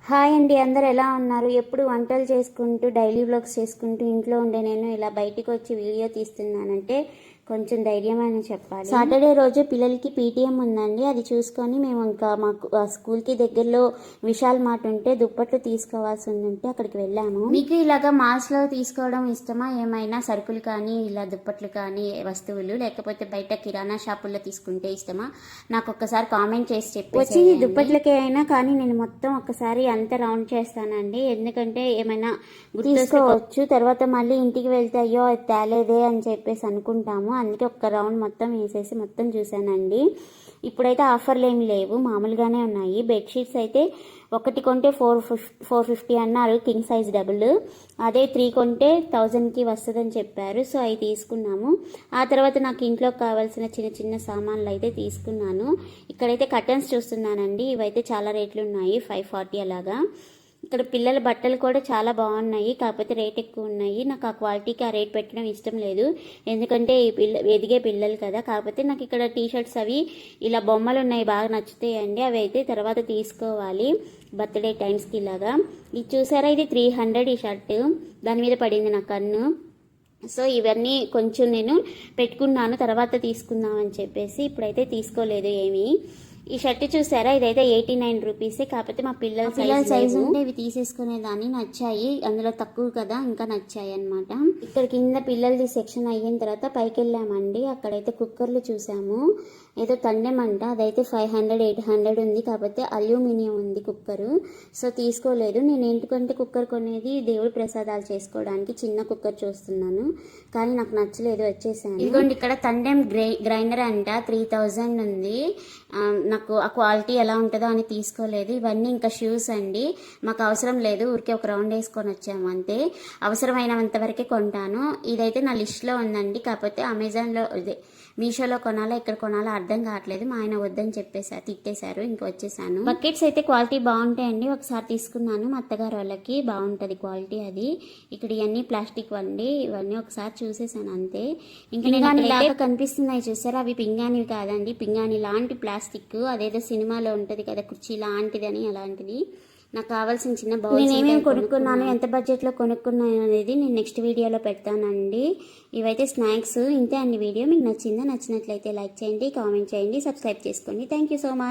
Hi అండి, అందరు ఎలా ఉన్నారు? ఎప్పుడు వంటలు చేసుకుంటూ డైలీ వ్లాగ్స్ చేసుకుంటూ ఇంట్లో ఉండే నేను ఇలా బయటికి వచ్చి వీడియో తీస్తున్నానంటే కొంచెం ధైర్యం అని చెప్పాలి. సాటర్డే రోజు పిల్లలకి పీటీఎం ఉందండి. అది చూసుకొని మేము ఇంకా మాకు స్కూల్కి దగ్గరలో విశాల్ మార్ట్ ఉంటే దుప్పట్లు తీసుకోవాల్సి ఉంటే అక్కడికి వెళ్ళాము. మీకు ఇలాగా మాల్స్లో తీసుకోవడం ఇష్టమా? ఏమైనా సరుకులు కానీ ఇలా దుప్పట్లు కానీ వస్తువులు, లేకపోతే బయట కిరాణా షాపుల్లో తీసుకుంటే ఇష్టమా? నాకు ఒక్కసారి కామెంట్ చేసి చెప్పి వచ్చి దుప్పట్లకే అయినా కానీ నేను మొత్తం ఒక్కసారి అంత రౌండ్ చేస్తానండి. ఎందుకంటే ఏమైనా తీసుకోవచ్చు, తర్వాత మళ్ళీ ఇంటికి వెళ్తే అయ్యో తేలేదే అని చెప్పేసి అనుకుంటాము. అందుకే ఒక్క రౌండ్ మొత్తం వేసేసి మొత్తం చూసానండి. ఇప్పుడైతే ఆఫర్లు ఏమి లేవు, మామూలుగానే ఉన్నాయి. బెడ్షీట్స్ అయితే ఒకటి కొంటే 450 అన్నారు, కింగ్ సైజ్ డబుల్. అదే 3 కొంటే 1000కి వస్తుందని చెప్పారు. సో అవి తీసుకున్నాము. ఆ తర్వాత నాకు ఇంట్లోకి కావాల్సిన చిన్న చిన్న సామాన్లు అయితే తీసుకున్నాను. ఇక్కడైతే కర్టన్స్ చూస్తున్నానండి. ఇవైతే చాలా రేట్లు ఉన్నాయి, 540 అలాగా. ఇక్కడ పిల్లల బట్టలు కూడా చాలా బాగున్నాయి, కాకపోతే రేట్ ఎక్కువ ఉన్నాయి. నాకు ఆ క్వాలిటీకి ఆ రేట్ పెట్టడం ఇష్టం లేదు, ఎందుకంటే ఎదిగే పిల్లలు కదా. కాకపోతే నాకు ఇక్కడ టీషర్ట్స్ అవి ఇలా బొమ్మలు ఉన్నాయి, బాగా నచ్చుతాయండి. అవి అయితే తర్వాత తీసుకోవాలి బర్త్డే టైమ్స్కి ఇలాగా. ఇది చూసారా, ఇది 300 ఈ షర్టు, దాని మీద పడింది నా కన్ను. సో ఇవన్నీ కొంచెం నేను పెట్టుకున్నాను, తర్వాత తీసుకుందామని చెప్పేసి. ఇప్పుడైతే తీసుకోలేదు ఏమీ. ఈ షర్ట్ చూసారా, ఇదైతే 89 రూపీసే. కాకపోతే మా పిల్లల సైజ్ ఉంటే ఇవి తీసేసుకునేదాన్ని, నచ్చాయి. అందులో తక్కువ కదా, ఇంకా నచ్చాయి అనమాట. ఇక్కడ కింద పిల్లలది సెక్షన్ అయిన తర్వాత పైకి వెళ్ళామండి. అక్కడైతే కుక్కర్లు చూసాము. ఏదో తండేమంట, అదైతే 500 800 ఉంది. కాకపోతే అల్యూమినియం ఉంది కుక్కరు, సో తీసుకోలేదు. నేను ఎందుకంటే కుక్కర్ కొనేది దేవుడి ప్రసాదాలు చేసుకోవడానికి, చిన్న కుక్కర్ చూస్తున్నాను కానీ నాకు నచ్చలేదు, వచ్చేసాను. ఇదిగోండి, ఇక్కడ తండేం గ్రైండర్ అంట, 3000 ఉంది. నాకు ఆ క్వాలిటీ ఎలా ఉంటుందో అని తీసుకోలేదు. ఇవన్నీ ఇంకా షూస్ అండి, మాకు అవసరం లేదు, ఊరికే ఒక రౌండ్ వేసుకొని వచ్చాము అంతే. అవసరమైనంత వరకే కొంటాను. ఇదైతే నా లిస్ట్లో ఉందండి, కాకపోతే అమెజాన్లో మీషోలో కొనాలా ఇక్కడ కొనాలా అర్థం కావట్లేదు. మా ఆయన వద్దని చెప్పేసారు, తిట్టేశారు, ఇంక వచ్చేసాను. బకెట్స్ అయితే క్వాలిటీ బాగుంటాయండి, ఒకసారి తీసుకున్నాను మా అత్తగారు వాళ్ళకి, బాగుంటుంది క్వాలిటీ అది. ఇక్కడ ఇవన్నీ ప్లాస్టిక్ వండి, ఇవన్నీ ఒకసారి చూసేసాను అంతే. ఇంకా నేను ఇలాగ కనిపిస్తున్నాయి చూసారా, అవి పింగాణివి కాదండి, పింగాణి లాంటి ప్లాస్టిక్, అదేదో సినిమాలో ఉంటుంది కదా కుర్చీ లాంటిదని, అలాంటిది. నాకు కావాల్సిన చిన్న బౌల్. నేను ఏమేమి కొనుక్కున్నాను, ఎంత బడ్జెట్లో కొనుక్కున్నాను అనేది నేను నెక్స్ట్ వీడియోలో పెడతానండి. ఇవైతే స్నాక్స్. ఇంతే అండి వీడియో. మీకు నచ్చిందా? నచ్చినట్లయితే లైక్ చేయండి, కామెంట్ చేయండి, సబ్స్క్రైబ్ చేసుకోండి. Thank you so much.